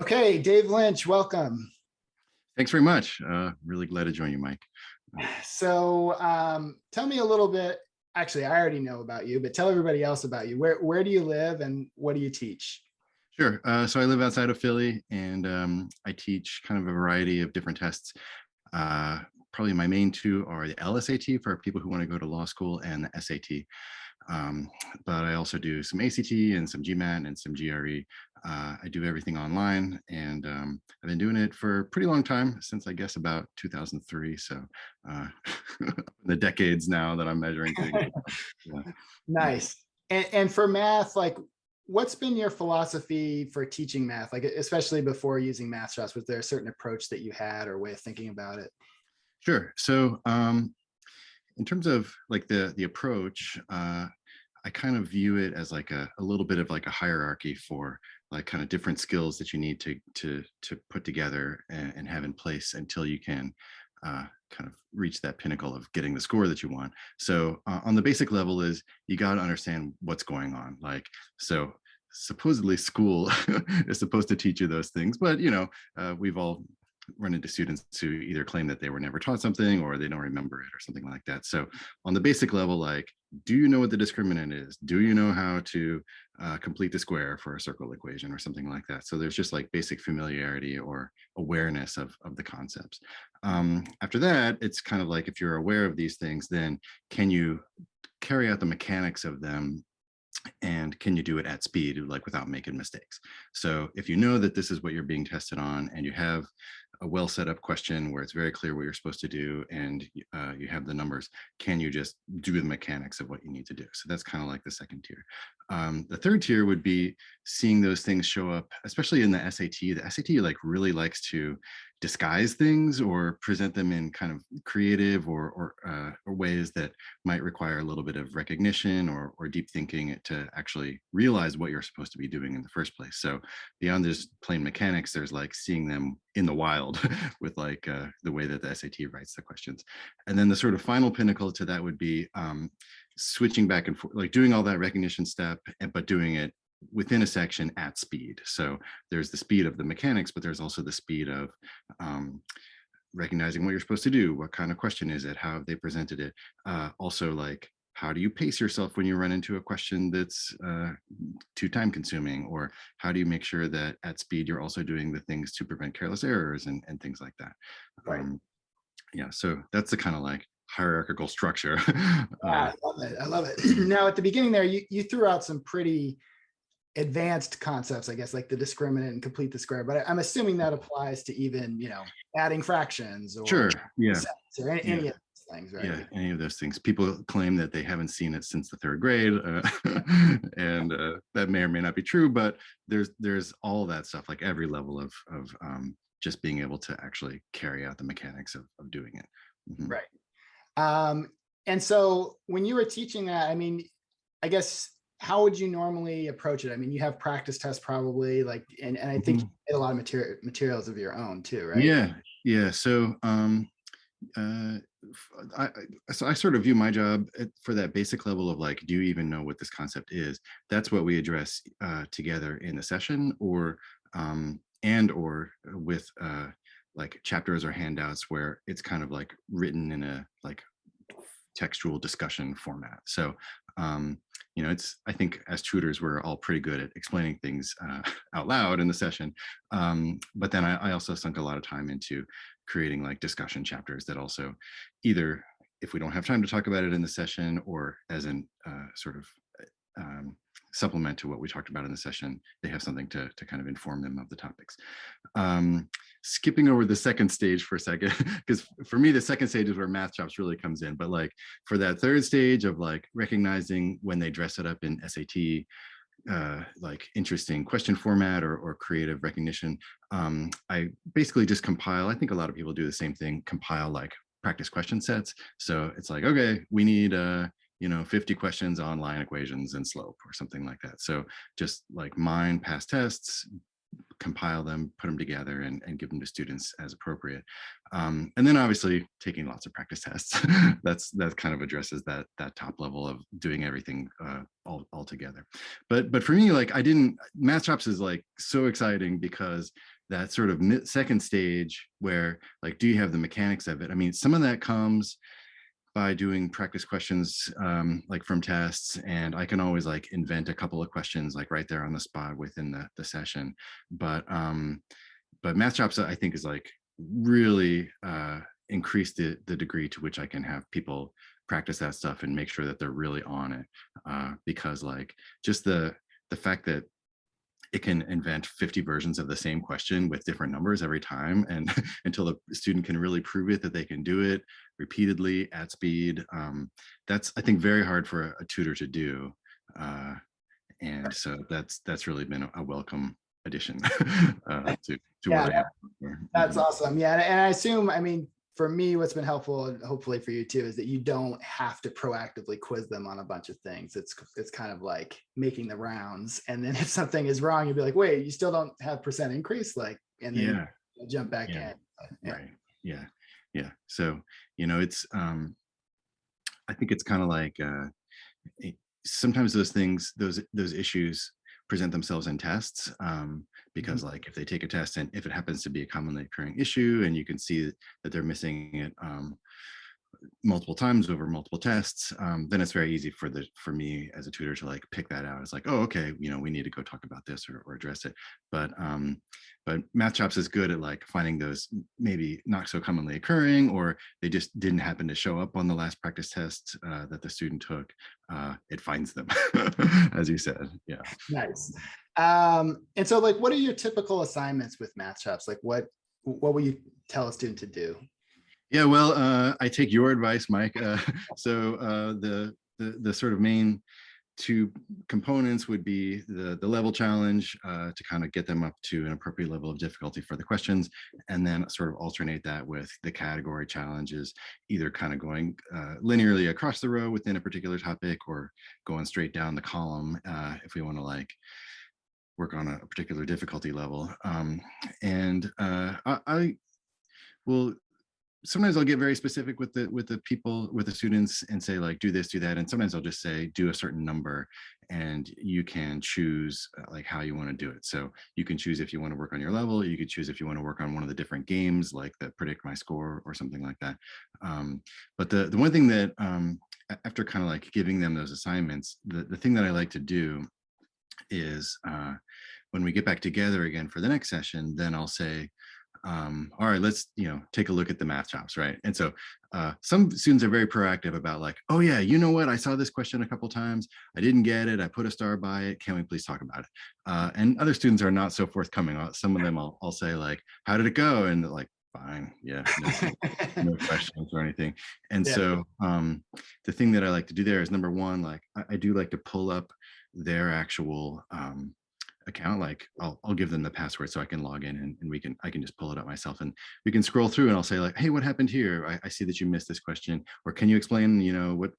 Okay, Dave Lynch, welcome. Thanks very much. Really glad to join you, Mike. Tell me a little bit. Actually, I already know about you, but tell everybody else about you. Where do you live and what do you teach? Sure. So I live outside of Philly, and I teach kind of a variety of different tests. Uh, Probably my main two are the LSAT for people who want to go to law school, and the SAT. Um, but I also do some ACT and some GMAT and some GRE. I do everything online, and I've been doing it for a pretty long time, since I guess about 2003. So uh, the decades now that I'm measuring things. Yeah. Nice. And for math, like what's been your philosophy for teaching math? Like especially before using Mathchops, was there a certain approach that you had or way of thinking about it? Sure. So in terms of like the approach, I kind of view it as like a little bit of like a hierarchy for like kind of different skills that you need to put together and have in place until you can kind of reach that pinnacle of getting the score that you want. So on the basic level is you got to understand what's going on. Like, so supposedly school is supposed to teach you those things, but we've all run into students who either claim that they were never taught something or they don't remember it or something like that. So on the basic level, like, do you know what the discriminant is? Do you know how to complete the square for a circle equation or something like that? So there's just like basic familiarity or awareness of the concepts. After that, it's kind of like, if you're aware of these things, then can you carry out the mechanics of them, and can you do it at speed, like without making mistakes? So if you know that this is what you're being tested on, and you have a well set up question where it's very clear what you're supposed to do, and you have the numbers, can you just do the mechanics of what you need to do? So that's kind of like the second tier. The third tier would be seeing those things show up, especially in the SAT. The SAT like really likes to disguise things or present them in kind of creative or ways that might require a little bit of recognition or deep thinking to actually realize what you're supposed to be doing in the first place. So beyond just plain mechanics, there's like seeing them in the wild with like the way that the SAT writes the questions. And then the sort of final pinnacle to that would be switching back and forth, like doing all that recognition step, but doing it within a section at speed. So there's the speed of the mechanics, but there's also the speed of recognizing what you're supposed to do. What kind of question is it? How have they presented it? Also, like, how do you pace yourself when you run into a question that's too time consuming? Or how do you make sure that at speed you're also doing the things to prevent careless errors and things like that? Right. Yeah, so that's the kind of like hierarchical structure. Yeah, I love it. I love it. Now at the beginning there, you threw out some pretty advanced concepts, I guess, like the discriminant and complete the square. But I'm assuming that applies to even, adding fractions or Sure. Yeah. sets or any Yeah. of those things, right? Yeah, any of those things. People claim that they haven't seen it since the third grade, and that may or may not be true. But there's all that stuff, like every level of just being able to actually carry out the mechanics of doing it. Mhm. Right. Um, and so when you were teaching that, I mean, I guess how would you normally approach it? I mean, you have practice tests probably, like, and I think you Mhm. did a lot of materials of your own too, right? Yeah, yeah. So uh, I, I sort of view my job for that basic level of like, do you even know what this concept is? That's what we address together in the session, or with like chapters or handouts where it's kind of like written in a like textual discussion format. So, it's, I think as tutors, we're all pretty good at explaining things out loud in the session. But then I also sunk a lot of time into creating like discussion chapters that also either, if we don't have time to talk about it in the session, or as an sort of um, supplement to what we talked about in the session, they have something to kind of inform them of the topics. Um, Skipping over the second stage for a second, because for me, the second stage is where Mathchops really comes in. But like for that third stage of like recognizing when they dress it up in SAT, like interesting question format or creative recognition, I basically just compile. I think a lot of people do the same thing, compile like practice question sets. So it's like, okay, we need 50 questions on line equations and slope or something like that. So just like mine past tests, compile them, put them together, and give them to students as appropriate. And then obviously taking lots of practice tests. That kind of addresses that top level of doing everything all together. But for me, like Mathchops is like so exciting because that sort of second stage where like, do you have the mechanics of it? I mean, some of that comes by doing practice questions like from tests, and I can always like invent a couple of questions like right there on the spot within the session. But Mathchops, I think, is like really increased the degree to which I can have people practice that stuff and make sure that they're really on it, because like just the fact that it can invent 50 versions of the same question with different numbers every time, and until the student can really prove it that they can do it repeatedly at speed. That's, I think, very hard for a tutor to do. And so that's really been a welcome addition to Yeah, what I have. that's awesome. Yeah, and I assume, I mean, for me, what's been helpful, and hopefully for you too, is that you don't have to proactively quiz them on a bunch of things. It's kind of like making the rounds, and then if something is wrong, you'll be like, wait, you still don't have percent increase, like, and then Yeah, you jump back yeah, in. Yeah. right. Yeah. So, it's I think it's kind of like sometimes those things, those issues present themselves in tests, because like if they take a test and if it happens to be a commonly occurring issue and you can see that they're missing it multiple times over multiple tests, then it's very easy for me as a tutor to like pick that out. It's like, oh, okay, we need to go talk about this or address it. But Mathchops is good at like finding those maybe not so commonly occurring, or they just didn't happen to show up on the last practice test that the student took. It finds them, as you said. Yeah. Nice. And so, like, what are your typical assignments with Mathchops? Like, what will you tell a student to do? Yeah, well, I take your advice, Mike. So the sort of main two components would be the level challenge to kind of get them up to an appropriate level of difficulty for the questions, and then sort of alternate that with the category challenges, either kind of going linearly across the row within a particular topic or going straight down the column if we want to like work on a particular difficulty level. And I will sometimes I'll get very specific with the people, with the students, and say like, do this, do that. And sometimes I'll just say, do a certain number, and you can choose like how you want to do it. So you can choose if you want to work on your level. You could choose if you want to work on one of the different games, like the predict my score or something like that. But the one thing that after kind of like giving them those assignments, the thing that I like to do is when we get back together again for the next session, then I'll say, all right, let's take a look at the Mathchops, right? And so some students are very proactive about like, oh yeah, you know what, I saw this question a couple times, I didn't get it, I put a star by it, can we please talk about it? And other students are not so forthcoming. Some of them I'll say like, how did it go? And they're like, fine, yeah, no questions or anything. And Yeah. so the thing that I like to do there is, number one, like I do like to pull up their actual account. Like I'll give them the password so I can log in, and I can just pull it up myself, and we can scroll through, and I'll say like, hey, what happened here? I see that you missed this question, or can you explain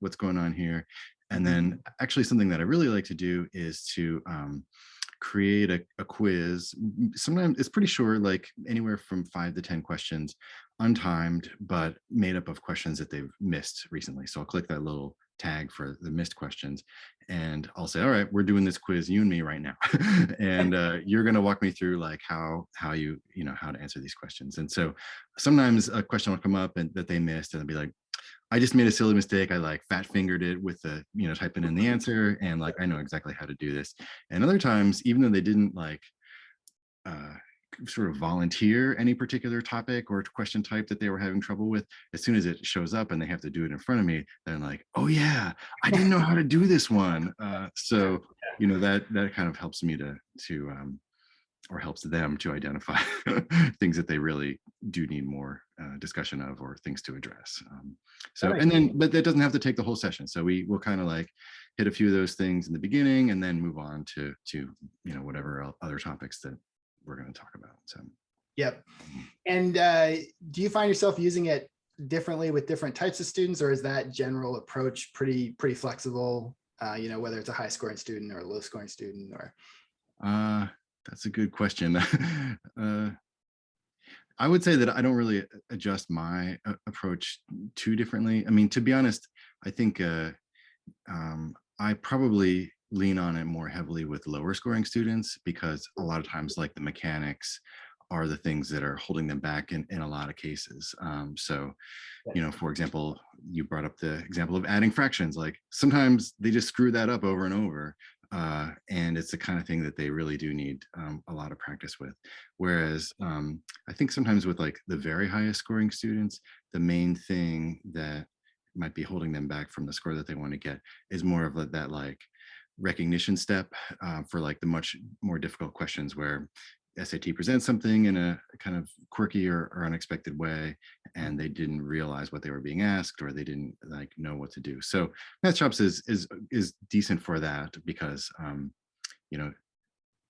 what's going on here? And then actually something that I really like to do is to create a quiz. Sometimes it's pretty short, like anywhere from 5 to 10 questions, untimed, but made up of questions that they've missed recently. So I'll click that little tag for the missed questions, and I'll say, all right, we're doing this quiz, you and me right now. And you're going to walk me through like how to answer these questions. And so sometimes a question will come up and that they missed, and they'll be like, I just made a silly mistake. I like fat fingered it with the, typing in the answer, and like, I know exactly how to do this. And other times, even though they didn't like sort of volunteer any particular topic or question type that they were having trouble with, as soon as it shows up and they have to do it in front of me, then like, oh yeah, I didn't know how to do this one. So that kind of helps me to or helps them to identify things that they really do need more discussion of, or things to address. But that doesn't have to take the whole session. So will kind of like hit a few of those things in the beginning, and then move on to whatever other topics that we're going to talk about. So Yep. And do you find yourself using it differently with different types of students, or is that general approach pretty flexible? Whether it's a high scoring student or a low scoring student, or That's a good question. I would say that I don't really adjust my approach too differently. I mean, to be honest, I think I probably lean on it more heavily with lower scoring students because a lot of times like the mechanics are the things that are holding them back in a lot of cases. So, you know, for example, you brought up the example of adding fractions. Like sometimes they just screw that up over and over. And it's the kind of thing that they really do need a lot of practice with. Whereas I think sometimes with like the very highest scoring students, the main thing that might be holding them back from the score that they want to get is more of that like recognition step for like the much more difficult questions where SAT presents something in a kind of quirky or unexpected way, and they didn't realize what they were being asked, or they didn't like know what to do. So Mathchops is decent for that because you know,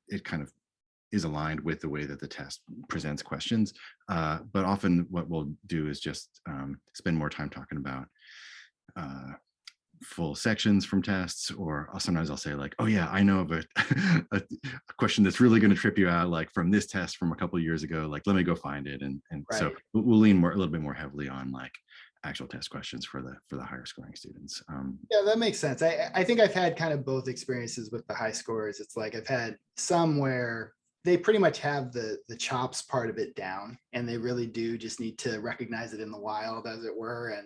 it kind of is aligned with the way that the test presents questions. But often what we'll do is just spend more time talking about full sections from tests, or sometimes I'll say like, oh yeah, I know of a question that's really going to trip you out, like from this test from a couple of years ago, like let me go find it. And so Right. we'll lean a little bit more heavily on like actual test questions for the higher scoring students. Yeah, that makes sense. I think I've had kind of both experiences with the high scores. It's like I've had some where they pretty much have the chops part of it down, and they really do just need to recognize it in the wild, as it were.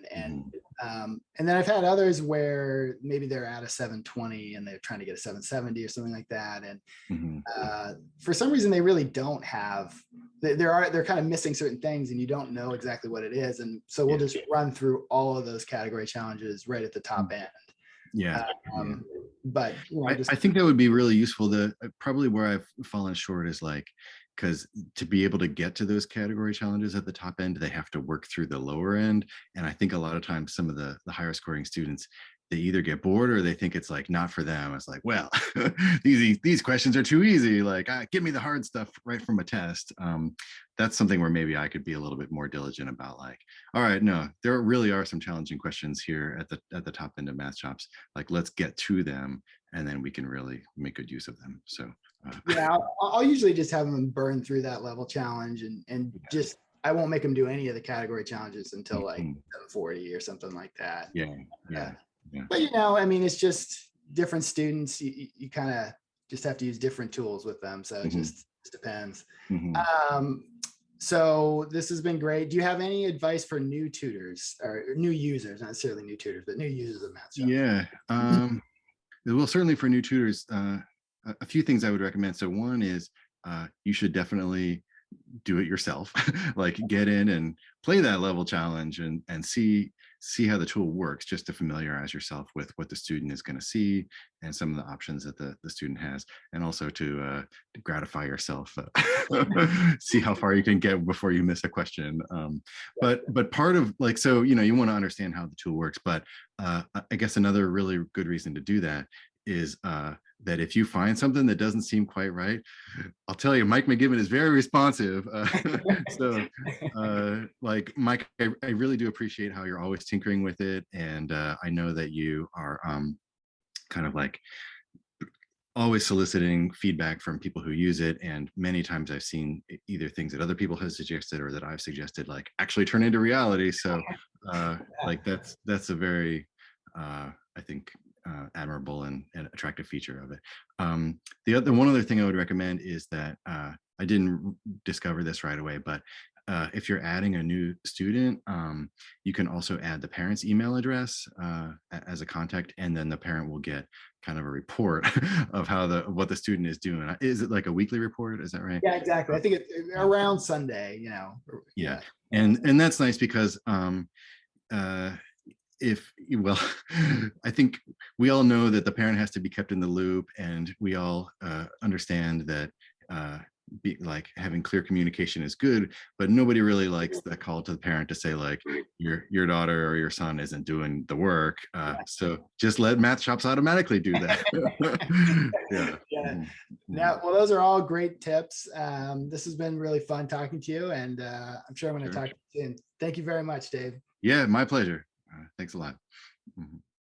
And then I've had others where maybe they're at a 720 and they're trying to get a 770 or something like that. And Mhm. for some reason they really don't have, they're kind of missing certain things and you don't know exactly what it is. And so we'll Yeah. just run through all of those category challenges right at the top end. Yeah. Yeah. Um, but you know, just I think that would be really useful. The probably where I've fallen short is like, because to be able to get to those category challenges at the top end, they have to work through the lower end. And I think a lot of times some of the higher scoring students, they either get bored or they think it's like not for them. It's like, well, these questions are too easy. Like, give me the hard stuff right from a test. That's something where maybe I could be a little bit more diligent about. Like, all right, no, there really are some challenging questions here at the top end of Mathchops. Like, let's get to them, and then we can really make good use of them. So yeah, I'll usually just have them burn through that level challenge and just I won't make them do any of the category challenges until like mhm, 740 or something like that. yeah, Uh, yeah, yeah. but you know, I mean, it's just different students. You kind of just have to use different tools with them. So it Mhm, just depends. mhm. Um, so this has been great. Do you have any advice for new tutors or new users, not necessarily new tutors, but new users of Mathchops? Yeah. Well, certainly for new tutors, a few things I would recommend. So one is you should definitely do it yourself. Like get in and play that level challenge and see how the tool works, just to familiarize yourself with what the student is going to see and some of the options that the student has, and also to gratify yourself, see how far you can get before you miss a question. But part of like, so you know, you want to understand how the tool works, but I guess another really good reason to do that is that if you find something that doesn't seem quite right, I'll tell you, Mike McGibbon is very responsive. So, like Mike, I really do appreciate how you're always tinkering with it, and I know that you are kind of like always soliciting feedback from people who use it. And many times I've seen either things that other people have suggested or that I've suggested, like actually turn into reality. So, like that's a very, I think, admirable and attractive feature of it. The one other thing I would recommend is that I didn't discover this right away, but if you're adding a new student, you can also add the parent's email address as a contact, and then the parent will get kind of a report of how what the student is doing. Is it like a weekly report? Is that right? Yeah, exactly. I think it's around Sunday, you know. Yeah, Yeah. and that's nice because uh, if well, I think we all know that the parent has to be kept in the loop, and we all understand that like having clear communication is good, but nobody really likes that call to the parent to say like your daughter or your son isn't doing the work. So just let Mathchops automatically do that. Yeah. Yeah. Mhm, mhm. Now, well, those are all great tips. This has been really fun talking to you, and I'm sure I'm going to Sure. talk to you soon. Thank you very much, Dave. Yeah, my pleasure. Thanks a lot. Mhm.